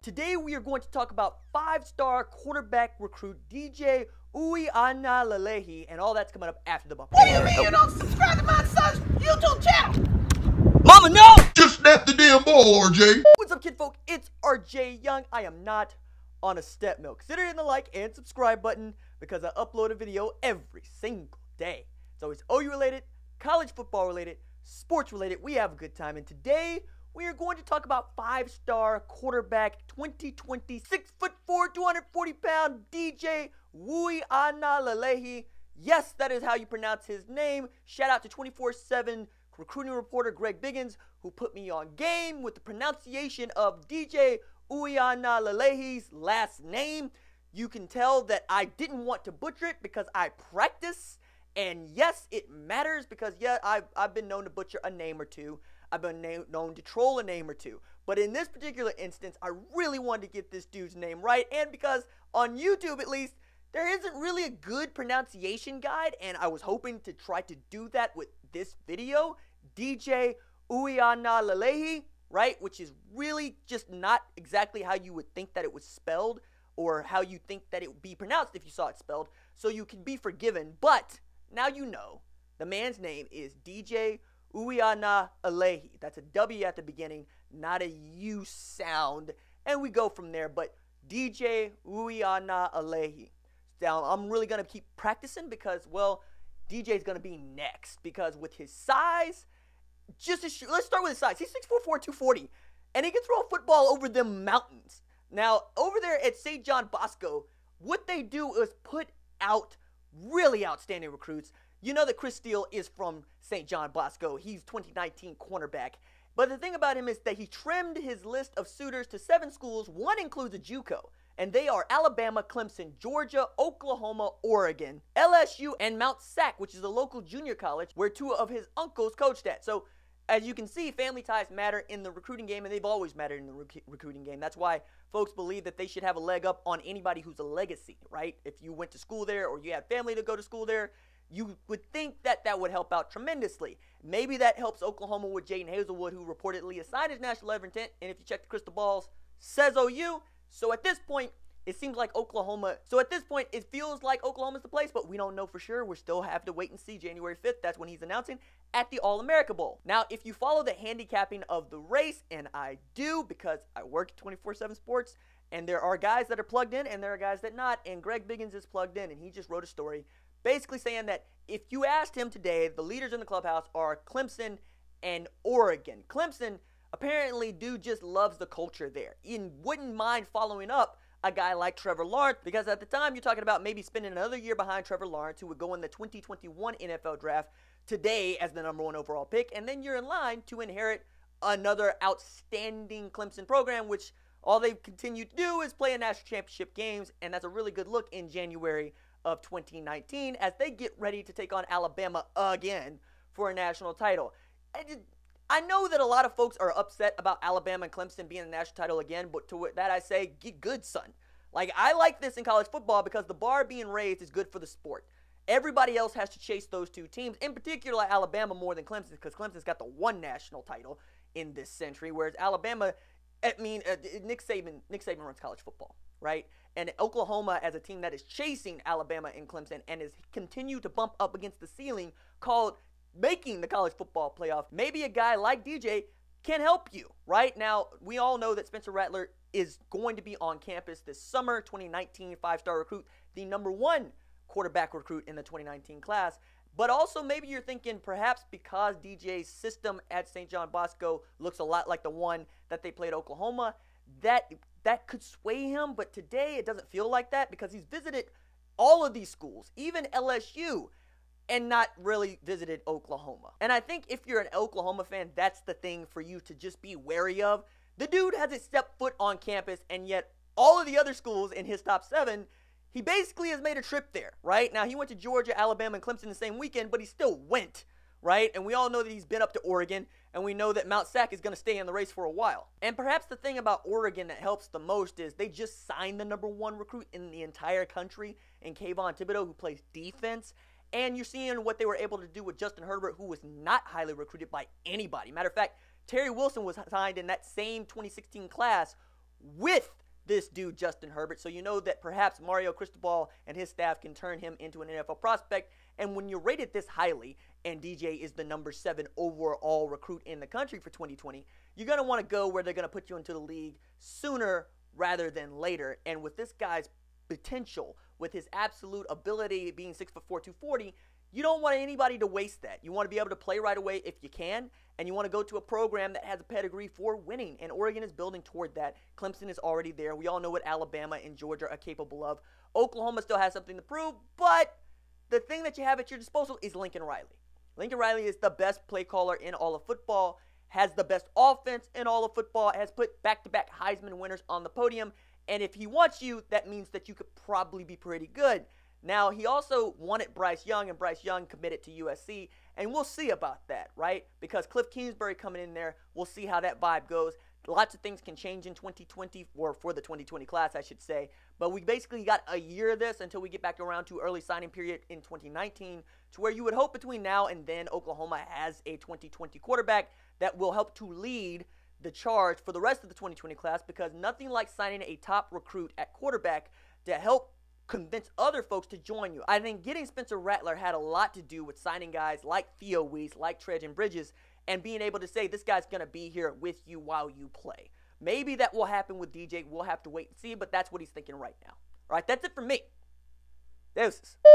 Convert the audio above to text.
Today we are going to talk about 5-star quarterback recruit DJ Uiagalelei, and all that's coming up after the bump. What do you mean you don't subscribe to my son's YouTube channel? Mama, no! Just snap the damn ball, RJ. What's up, kid folk? It's RJ Young. I am not on a step mill. Consider hitting the like and subscribe button because I upload a video every single day. It's always OU related, college football related, sports related. We have a good time, and today we are going to talk about 5-star quarterback 2020, 6'4", 240-pound DJ Uiagalelei. Yes, that is how you pronounce his name. Shout out to 24/7 recruiting reporter Greg Biggins, who put me on game with the pronunciation of DJ Uiagalelei's last name. You can tell that I didn't want to butcher it because I practice. And yes, it matters because, yeah, I've been known to butcher a name or two. I've been known to troll a name or two. But in this particular instance, I really wanted to get this dude's name right. And because on YouTube, at least, there isn't really a good pronunciation guide. And I was hoping to try to do that with this video. DJ Uiagalelei, right? Which is really just not exactly how you would think that it was spelled, or how you think that it would be pronounced if you saw it spelled. So you can be forgiven. But now you know the man's name is DJ Uiagalelei. That's a W at the beginning, not a U sound. And we go from there. But DJ Uiagalelei. Now, I'm really going to keep practicing because, well, DJ's going to be next. Because with his size, let's start with his size. He's 6'4", 240. And he can throw a football over them mountains. Now, over there at St. John Bosco, what they do is put out really outstanding recruits. You know that Chris Steele is from St. John Bosco. He's 2019 cornerback. But the thing about him is that he trimmed his list of suitors to 7 schools. One includes a JUCO. And they are Alabama, Clemson, Georgia, Oklahoma, Oregon, LSU, and Mt, which is a local junior college where 2 of his uncles coached at. So, as you can see, family ties matter in the recruiting game, and they've always mattered in the recruiting game. That's why folks believe that they should have a leg up on anybody who's a legacy, right? If you went to school there or you had family to go to school there, you would think that that would help out tremendously. Maybe that helps Oklahoma with Jaden Hazelwood, who reportedly assigned his national letter of intent, and if you check the crystal balls, says OU. So at this point, it seems like Oklahoma. So at this point, it feels like Oklahoma's the place, but we don't know for sure. We still have to wait and see. January 5th, that's when he's announcing at the All-America Bowl. Now, if you follow the handicapping of the race, and I do because I work at 24/7 Sports, and there are guys that are plugged in and there are guys that not, and Greg Biggins is plugged in, and he just wrote a story basically saying that if you asked him today, the leaders in the clubhouse are Clemson and Oregon. Clemson, apparently, dude just loves the culture there and wouldn't mind following up a guy like Trevor Lawrence, because at the time you're talking about maybe spending another year behind Trevor Lawrence, who would go in the 2021 NFL draft today as the #1 overall pick, and then you're in line to inherit another outstanding Clemson program, which all they've continued to do is play in national championship games, and that's a really good look in January of 2019 as they get ready to take on Alabama again for a national title. I know that a lot of folks are upset about Alabama and Clemson being the national title again, but to that I say, get good, son. Like, I like this in college football because the bar being raised is good for the sport. Everybody else has to chase those 2 teams, in particular Alabama more than Clemson, because Clemson's got the 1 national title in this century, whereas Alabama, Nick Saban runs college football, right? And Oklahoma, as a team that is chasing Alabama and Clemson and has continued to bump up against the ceiling called making the college football playoff, maybe a guy like DJ can help you. Right now, we all know that Spencer Rattler is going to be on campus this summer. 2019 5-star recruit, the #1 quarterback recruit in the 2019 class. But also maybe you're thinking perhaps because DJ's system at St. John Bosco looks a lot like the one that they played at Oklahoma, that could sway him. But today it doesn't feel like that because he's visited all of these schools, even LSU, and not really visited Oklahoma. And I think if you're an Oklahoma fan, that's the thing for you to just be wary of. The dude hasn't stepped foot on campus, and yet all of the other schools in his top 7, he basically has made a trip there, right? Now, he went to Georgia, Alabama, and Clemson the same weekend, but he still went, right? And we all know that he's been up to Oregon, and we know that Mt. is going to stay in the race for a while. And perhaps the thing about Oregon that helps the most is they just signed the #1 recruit in the entire country in Kayvon Thibodeau, who plays defense. And you're seeing what they were able to do with Justin Herbert, who was not highly recruited by anybody. Matter of fact, Terry Wilson was signed in that same 2016 class with this dude, Justin Herbert. So you know that perhaps Mario Cristobal and his staff can turn him into an NFL prospect. And when you're rated this highly, and DJ is the number 7 overall recruit in the country for 2020, you're going to want to go where they're going to put you into the league sooner rather than later. And with this guy's potential, with his absolute ability being 6'4", 240, you don't want anybody to waste that. You want to be able to play right away if you can, and you want to go to a program that has a pedigree for winning, and Oregon is building toward that. Clemson is already there. We all know what Alabama and Georgia are capable of. Oklahoma still has something to prove, but the thing that you have at your disposal is Lincoln Riley. Lincoln Riley is the best play caller in all of football, has the best offense in all of football, has put back-to-back Heisman winners on the podium, and if he wants you, that means that you could probably be pretty good. Now, he also wanted Bryce Young, and Bryce Young committed to USC, and we'll see about that, right? Because Cliff Kingsbury coming in there, we'll see how that vibe goes. Lots of things can change in 2020, or for the 2020 class, I should say. But we basically got a year of this until we get back around to early signing period in 2019, to where you would hope between now and then Oklahoma has a 2020 quarterback that will help to lead the charge for the rest of the 2020 class, because nothing like signing a top recruit at quarterback to help convince other folks to join you. I think getting Spencer Rattler had a lot to do with signing guys like Theo Weiss, like Trajan Bridges, and being able to say, this guy's going to be here with you while you play. Maybe that will happen with DJ. We'll have to wait and see, but that's what he's thinking right now. All right, that's it for me. Deuces.